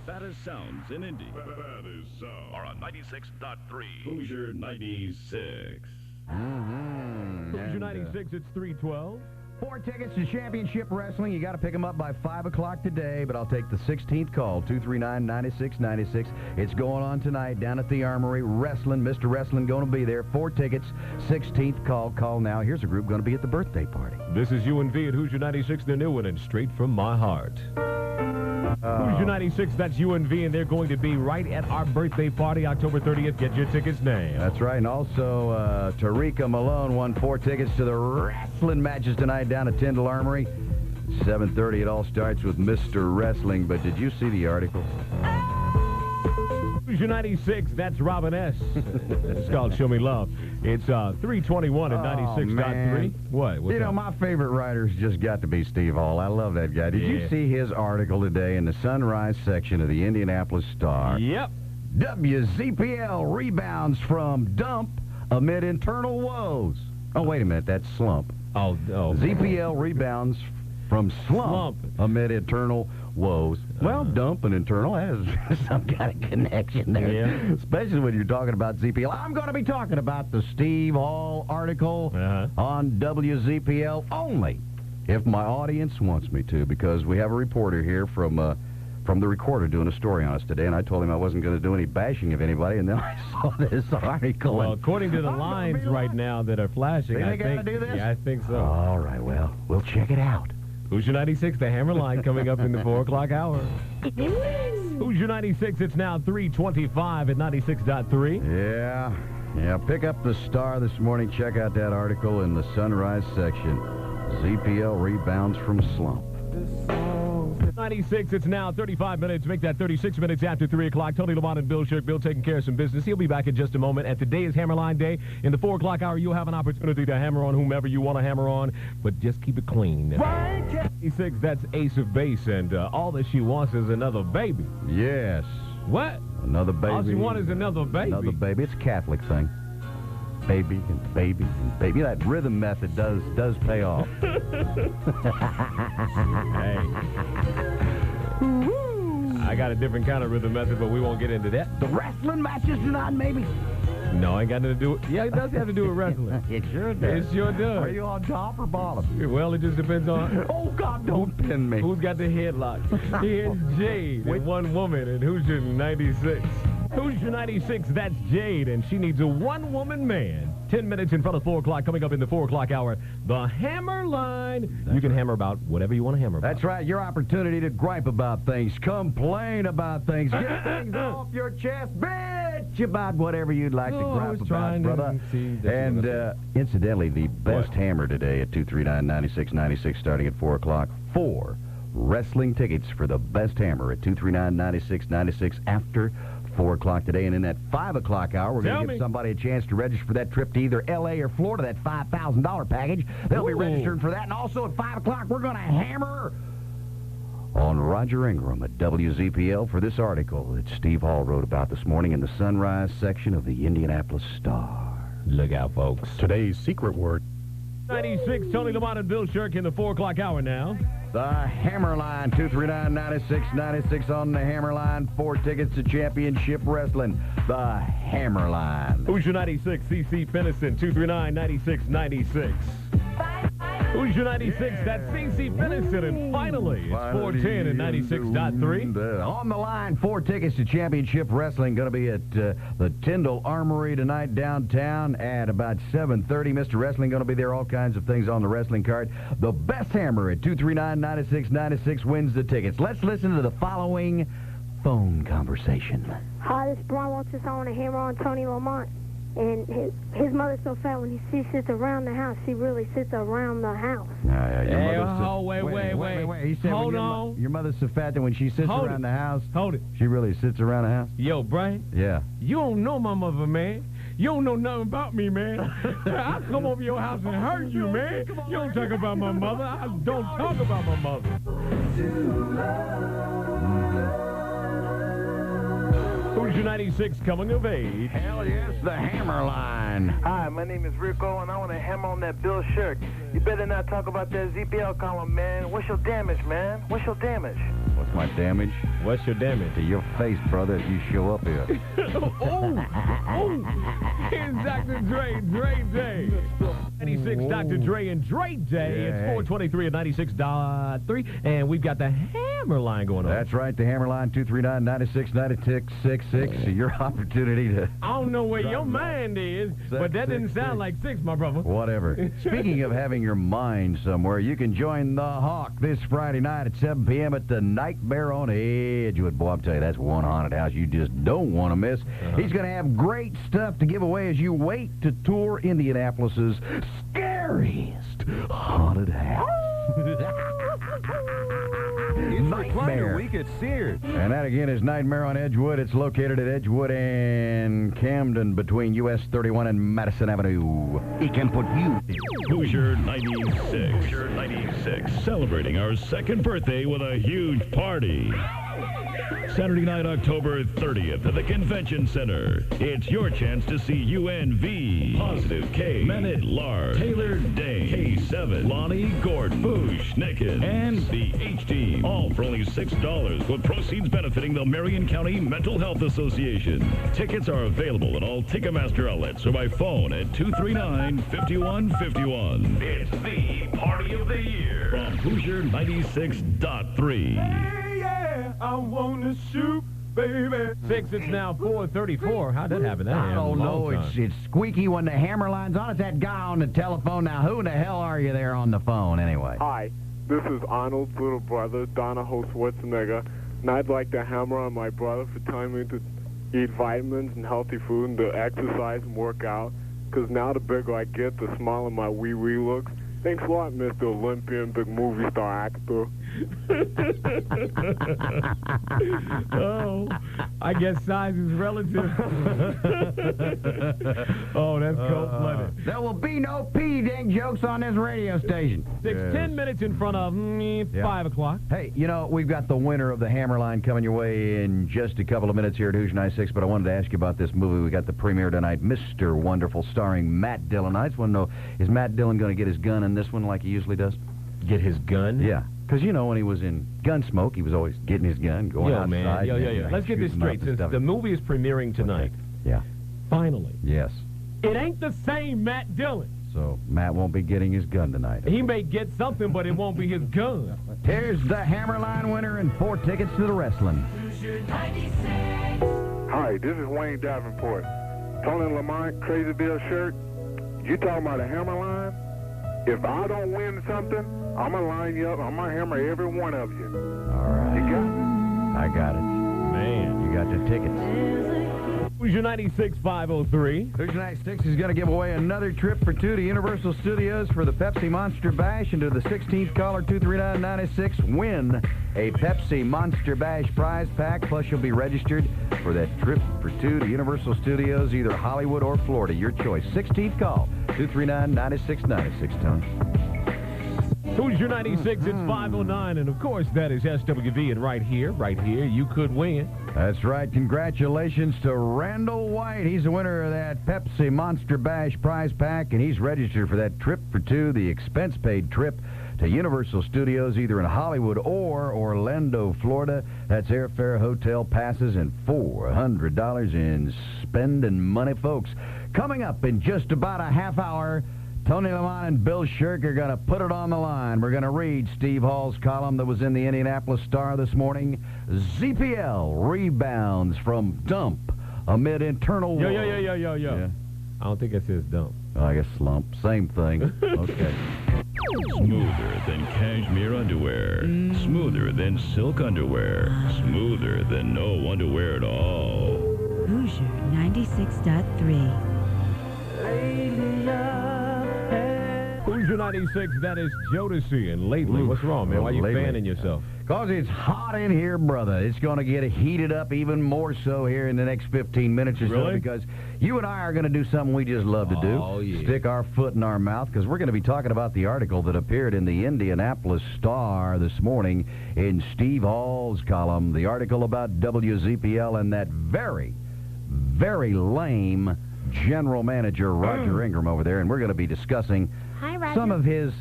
fattest sounds in Indy. Fattest sounds Are on 96.3. Hoosier 96. Hoosier 96, it's 312. 4 tickets to championship wrestling. You got to pick them up by 5 o'clock today, but I'll take the 16th call, 239-9696. It's going on tonight down at the Armory. Wrestling, Mr. Wrestling going to be there. 4 tickets, 16th call. Call now. Here's a group going to be at the birthday party. This is UNV at Hoosier 96, the new one, and straight from my heart. Hoosier 96, that's UNV, and they're going to be right at our birthday party, October 30th. Get your tickets now. That's right, and also Tarika Malone won 4 tickets to the wrestling matches tonight down at Tyndall Armory. 7:30, it all starts with Mr. Wrestling, but did you see the article? Hoosier 96, that's Robin S. It's called Show Me Love. It's 321 at 96.3. What? What's you know, up? my favorite writer's just got to be Steve Hall. I love that guy. Did you see his article today in the Sunrise section of the Indianapolis Star? Yep. WZPL rebounds from dump amid internal woes. Oh, wait a minute. That's slump. Oh. ZPL rebounds from slump amid internal woes. Well, dump and internal has some kind of connection there. Yeah. Especially when you're talking about ZPL. I'm going to be talking about the Steve Hall article on WZPL only if my audience wants me to, because we have a reporter here from the Recorder doing a story on us today, and I told him I wasn't going to do any bashing of anybody, and then I saw this article. Well, according to the lines right now that are flashing, I think, do this? Yeah, I think so. All right, well, we'll check it out. Hoosier 96, the Hammer Line coming up in the 4 o'clock hour. Hoosier 96, it's now 325 at 96.3. Yeah, pick up the Star this morning. Check out that article in the Sunrise section. ZPL rebounds from slump. 96, it's now 35 minutes. Make that 36 minutes after 3 o'clock. Tony Lamont and Bill Shirk. Bill taking care of some business. He'll be back in just a moment. And today is Hammerline Day. In the 4 o'clock hour, you'll have an opportunity to hammer on whomever you want to hammer on, but just keep it clean. 96, that's Ace of Base, and all that she wants is another baby. Yes. What? Another baby. All she wants is another baby. Another baby. It's a Catholic thing. Baby and baby and baby. That rhythm method does pay off. Hey. I got a different kind of rhythm method, but we won't get into that. The wrestling matches tonight, maybe? No, ain't got nothing to do with... Yeah, it does have to do with wrestling. It sure does. It sure does. Are you on top or bottom? Well, it just depends on... Oh, God, don't pin me. Who's got the headlock? Here's Jade and one woman, and Hoosier 96. Hoosier 96, that's Jade, and she needs a one-woman man. 10 minutes in front of 4 o'clock, coming up in the 4 o'clock hour, the Hammer Line. You can hammer about whatever you want to hammer about. That's right, your opportunity to gripe about things, complain about things, get things off your chest, bitch about whatever you'd like to gripe about, brother. And incidentally, the best hammer today at 239-9696 starting at 4 o'clock. 4 wrestling tickets for the best hammer at 239-9696 after 4 o'clock today, and in that 5 o'clock hour, we're going to give somebody a chance to register for that trip to either L.A. or Florida, that $5,000 package. They'll be registering for that, and also at 5 o'clock, we're going to hammer on Roger Ingram at WZPL for this article that Steve Hall wrote about this morning in the Sunrise section of the Indianapolis Star. Look out, folks. Today's secret word. 96, Tony Lamont and Bill Shirk in the 4 o'clock hour now. The Hammer Line, 239-9696 on the Hammer Line. 4 tickets to championship wrestling. The Hammer Line. Hoosier 96, C.C. Finnison, 239-9696. Hoosier 96, that's C.C. Finnison, and finally, it's 410 and 96.3. On the line, 4 tickets to championship wrestling. Going to be at the Tyndall Armory tonight downtown at about 7:30. Mr. Wrestling going to be there. All kinds of things on the wrestling card. The best hammer at 239-9696 wins the tickets. Let's listen to the following phone conversation. Hi, this is Brian Walters. I want to hammer on Tony Lamont. And his mother's so fat when she sits around the house, she really sits around the house. Wait. He said Hold on. Your mother's so fat that when she sits around the house, hold it. She really sits around the house? Yo, Brian. Yeah. You don't know my mother, man. You don't know nothing about me, man. I come over your house and hurt you, man. You don't talk about my mother. I don't talk about my mother. Hoosier 96 coming of age. Hell yes, the Hammer Line. Hi, my name is Rico, and I want to hammer on that Bill Shirk. You better not talk about that ZPL column, man. What's your damage, man? What's your damage? What's my damage? What's your damage? To your face, brother, if you show up here. Here's Dr. Dre Day. 96 Dr. Dre and Dre Day. Yeah, It's hey. 423 at 96.3, and we've got the Hammer Line going on. That's right, the Hammer Line, 239-96-9666. Your opportunity to... I don't know where your mind is, but that didn't sound like 6, my brother. Whatever. Speaking of having your mind somewhere, you can join the Hawk this Friday night at 7 p.m. at the Nightmare on Edgewood. Boy, I'll tell you, that's one haunted house you just don't want to miss. He's going to have great stuff to give away as you wait to tour Indianapolis's scariest haunted house. Nightmare Week at Sears. And that again is Nightmare on Edgewood. It's located at Edgewood and Camden between US 31 and Madison Avenue. He can put you in. Hoosier 96. Hoosier 96. Celebrating our second birthday with a huge party. Saturday night, October 30th at the Convention Center. It's your chance to see UNV, Positive K, Men at Large, Taylor Day, K7, Lonnie Gort, Boosh, Nicken, and the H-Team. All for only $6, with proceeds benefiting the Marion County Mental Health Association. Tickets are available at all Ticketmaster outlets or by phone at 239-5151. It's the party of the year from Hoosier 96.3. I want to shoot, baby. 6, it's now 4:34. How'd that happen? That I happened don't a know. long time. It's squeaky when the Hammer Line's on. It's that guy on the telephone. Now, who in the hell are you there on the phone, anyway? Hi, this is Arnold's little brother, Donahoe Schwarzenegger, and I'd like to hammer on my brother for telling me to eat vitamins and healthy food and to exercise and work out, because now the bigger I get, the smaller my wee-wee looks. Thanks a lot, Mr. Olympian, big movie star actor. Oh, I guess size is relative. Oh, that's cold-blooded. There will be no pee-ding jokes on this radio station. 10 minutes in front of 5 o'clock. Hey, you know, we've got the winner of the Hammer Line coming your way in just a couple of minutes here at Hoosier 96, but I wanted to ask you about this movie. We got the premiere tonight, Mr. Wonderful, starring Matt Dillon. I just want to know, is Matt Dillon going to get his gun in this one like he usually does? Get his gun? Yeah. Because, you know, when he was in Gunsmoke, he was always getting his gun, going outside. Man. and, Let's get this shooting up straight. and Since stuff. the movie is premiering tonight, Yeah. finally, Yes. it ain't the same Matt Dillon. So Matt won't be getting his gun tonight. He may get something, but it won't be his gun. Here's the Hammer Line winner and 4 tickets to the wrestling. Hi, this is Wayne Davenport. Tony Lamont, Crazy Bill Shirk. You talking about a hammer line? If I don't win something, I'm going to line you up. I'm going to hammer every one of you. All right. You got it? I got it. Man. You got the tickets. Hoosier 96 503. Hoosier 96 is going to give away another trip for 2 to Universal Studios for the Pepsi Monster Bash, and to the 16th caller, 239-96, win a Pepsi Monster Bash prize pack, plus you'll be registered for that trip for 2 to Universal Studios, either Hollywood or Florida, your choice. 16th call, 239-9696, Tony. Hoosier 96, it's 509, and of course that is SWV, and right here, you could win. That's right. Congratulations to Randall White. He's the winner of that Pepsi Monster Bash prize pack, and he's registered for that trip for 2, the expense-paid trip to Universal Studios, either in Hollywood or Orlando, Florida. That's airfare, hotel passes, and $400 in spending money, folks. Coming up in just about a half hour, Tony Lamont and Bill Shirk are going to put it on the line. We're going to read Steve Hall's column that was in the Indianapolis Star this morning. ZPL rebounds from dump amid internal war. Yo. Yeah. I don't think it says dump. I guess slump. Same thing. Okay. Smoother than cashmere underwear. Smoother than silk underwear. Smoother than no underwear at all. Hoosier 96.3. Hoosier Hoosier 96, that is Jodeci. And lately, what's wrong, man? Why are you fanning yourself? Because it's hot in here, brother. It's going to get heated up even more so here in the next 15 minutes or so, because you and I are going to do something we just love to do. Oh, yeah. Stick our foot in our mouth, because we're going to be talking about the article that appeared in the Indianapolis Star this morning in Steve Hall's column. The article about WZPL and that very, very lame general manager Roger Ingram over there. And we're going to be discussing some of his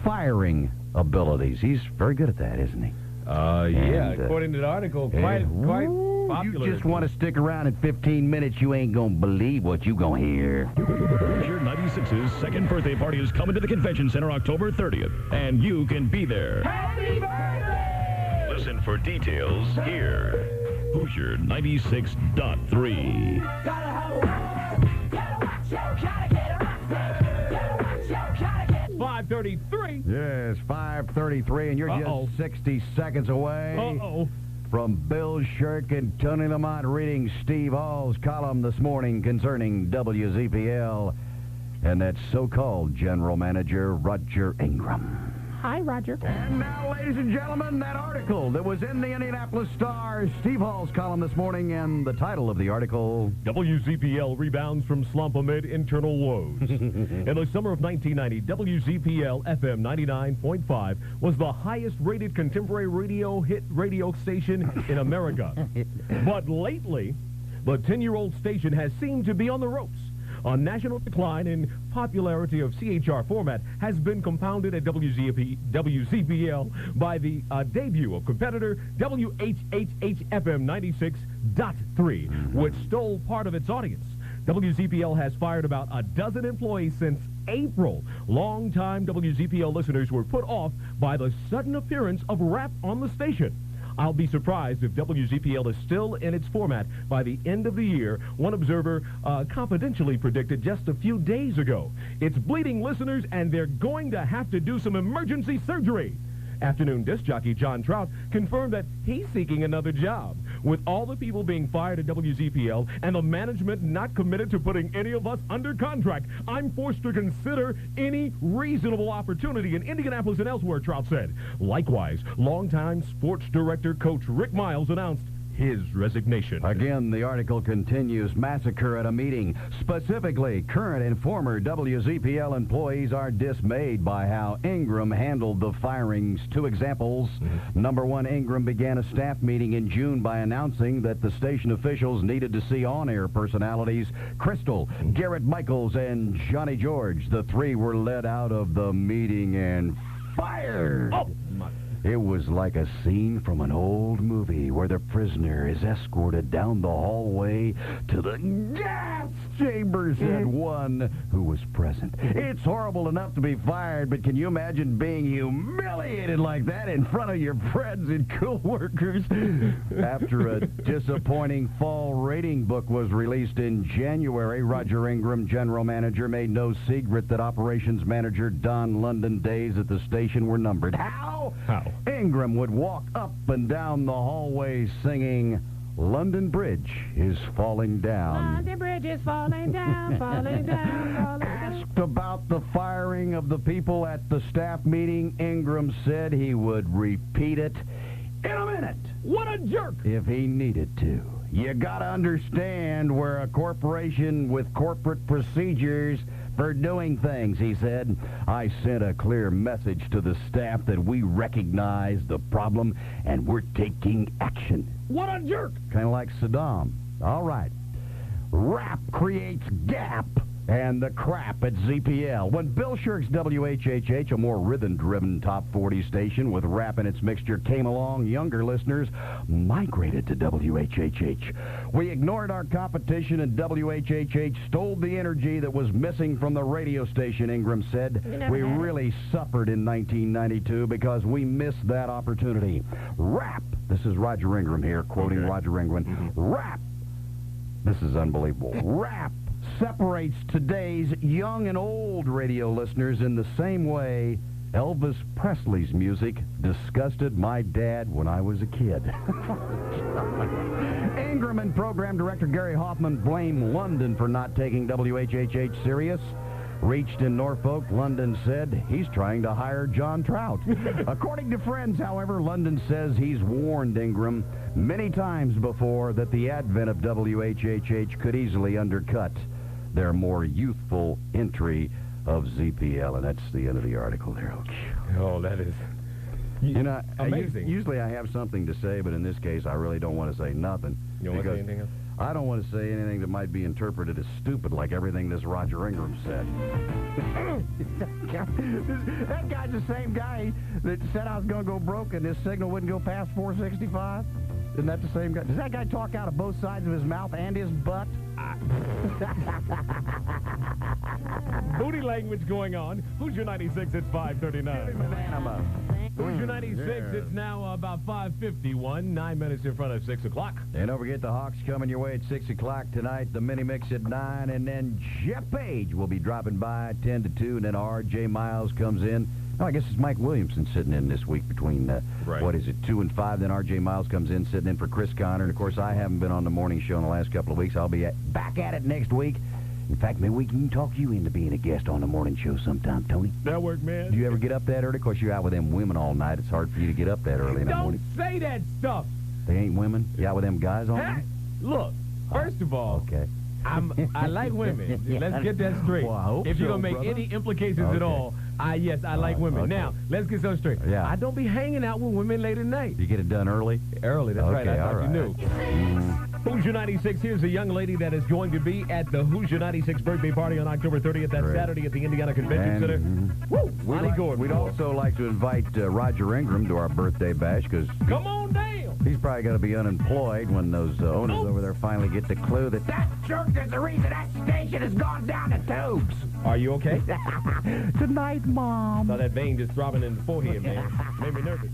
firing abilities. He's very good at that, isn't he? Yeah, according to the article, quite popular. You just want to stick around in 15 minutes, you ain't gonna believe what you gonna hear. Hoosier 96's second birthday party is coming to the Convention Center October 30th, and you can be there. Happy birthday! Listen for details here. Hoosier 96.3. 5:33. Yes, 5:33, and you're just 60 seconds away from Bill Shirk and Tony Lamont reading Steve Hall's column this morning concerning WZPL and that so-called general manager Roger Ingram. Hi, Roger. And now, ladies and gentlemen, that article that was in the Indianapolis Star, Steve Hall's column this morning, and the title of the article, WZPL rebounds from slump amid internal woes. In the summer of 1990, WZPL FM 99.5 was the highest-rated contemporary radio station in America. But lately, the 10-year-old station has seemed to be on the ropes. A national decline in popularity of CHR format has been compounded at WZPL by the debut of competitor WHHH FM 96.3, which stole part of its audience. WZPL has fired about a dozen employees since April. Longtime WZPL listeners were put off by the sudden appearance of rap on the station. I'll be surprised if WZPL is still in its format by the end of the year, one observer confidentially predicted just a few days ago. It's bleeding listeners, and they're going to have to do some emergency surgery. Afternoon disc jockey John Trout confirmed that he's seeking another job. With all the people being fired at WZPL and the management not committed to putting any of us under contract, I'm forced to consider any reasonable opportunity in Indianapolis and elsewhere, Trout said. Likewise, longtime sports director coach Rick Miles announced his resignation. Again, the article continues. Massacre at a meeting. Specifically, current and former WZPL employees are dismayed by how Ingram handled the firings. Two examples. Number one, Ingram began a staff meeting in June by announcing that the station officials needed to see on-air personalities Crystal, Garrett Michaels, and Johnny George. The three were led out of the meeting and fired. It was like a scene from an old movie where the prisoner is escorted down the hallway to the gas chamber, said one who was present. It's horrible enough to be fired, but can you imagine being humiliated like that in front of your friends and co-workers? After a disappointing fall rating book was released in January, Roger Ingram, general manager, made no secret that operations manager Don London days at the station were numbered. How? Ingram would walk up and down the hallway singing, "London Bridge is falling down." London Bridge is falling down, falling down, falling down. Asked about the firing of the people at the staff meeting, Ingram said he would repeat it in a minute. What a jerk! If he needed to. You gotta understand we're a corporation with corporate procedures for doing things, he said. I sent a clear message to the staff that we recognize the problem and we're taking action. What a jerk! Kind of like Saddam. All right. Rap creates gap and the crap at ZPL. When Bill Shirk's WHHH, a more rhythm-driven top 40 station with rap in its mixture, came along, younger listeners migrated to WHHH. We ignored our competition, and WHHH stole the energy that was missing from the radio station, Ingram said. We really suffered in 1992 because we missed that opportunity. Rap, this is Roger Ingram here, quoting Roger Ingram. Rap, this is unbelievable. Rap separates today's young and old radio listeners in the same way Elvis Presley's music disgusted my dad when I was a kid. Ingram and program director Gary Hoffman blame London for not taking WHHH serious. reached in Norfolk, London said he's trying to hire John Trout. According to friends, however, London says he's warned Ingram many times before that the advent of WHHH could easily undercut their more youthful entry of ZPL. And that's the end of the article there. Oh, that is... You know, amazing. Usually I have something to say, but in this case, I really don't want to say nothing. You don't want to say anything else? I don't want to say anything that might be interpreted as stupid, like everything this Roger Ingram said. That guy's the same guy that said I was going to go broke and this signal wouldn't go past 465. Isn't that the same guy? Does that guy talk out of both sides of his mouth and his butt? Booty language going on. Who's your 96? It's 5:39. Who's your 96? It's now about 5:51, 9 minutes in front of 6 o'clock. And don't forget the Hawks coming your way at 6 o'clock tonight. The mini mix at 9, and then Jeff Page will be dropping by 10 to 2, and then R.J. Miles comes in. Oh, I guess it's Mike Williamson sitting in this week between, what is it, 2 and 5. Then R.J. Miles comes in, sitting in for Chris Conner. And, of course, I haven't been on the morning show in the last couple of weeks. I'll be back at it next week. In fact, maybe we can talk you into being a guest on the morning show sometime, Tony. Network, man. Do you ever get up that early? Of course, you're out with them women all night. It's hard for you to get up that early in the morning. Don't say that stuff. They ain't women? You out with them guys all night? Look, first of all, okay. I like women. Let's get that straight. Well, I hope if you're so, going to make brother. any implications at all, I like women. Okay. Now, let's get something straight. Yeah. I don't be hanging out with women late at night. You get it done early? Early, that's right. I all thought you knew. Mm. Hoosier 96, here's a young lady that is going to be at the Hoosier 96 birthday party on October 30th. That's Great. Saturday at the Indiana Convention Center. Woo! Lonnie Gordon. We'd also like to invite Roger Ingram to our birthday bash, because Come on down! he's probably going to be unemployed when those owners over there finally get the clue that Shirk is the reason that station has gone down the tubes. Are you okay? Good night, Mom. Saw that vein just throbbing in the forehead, man. Made me nervous.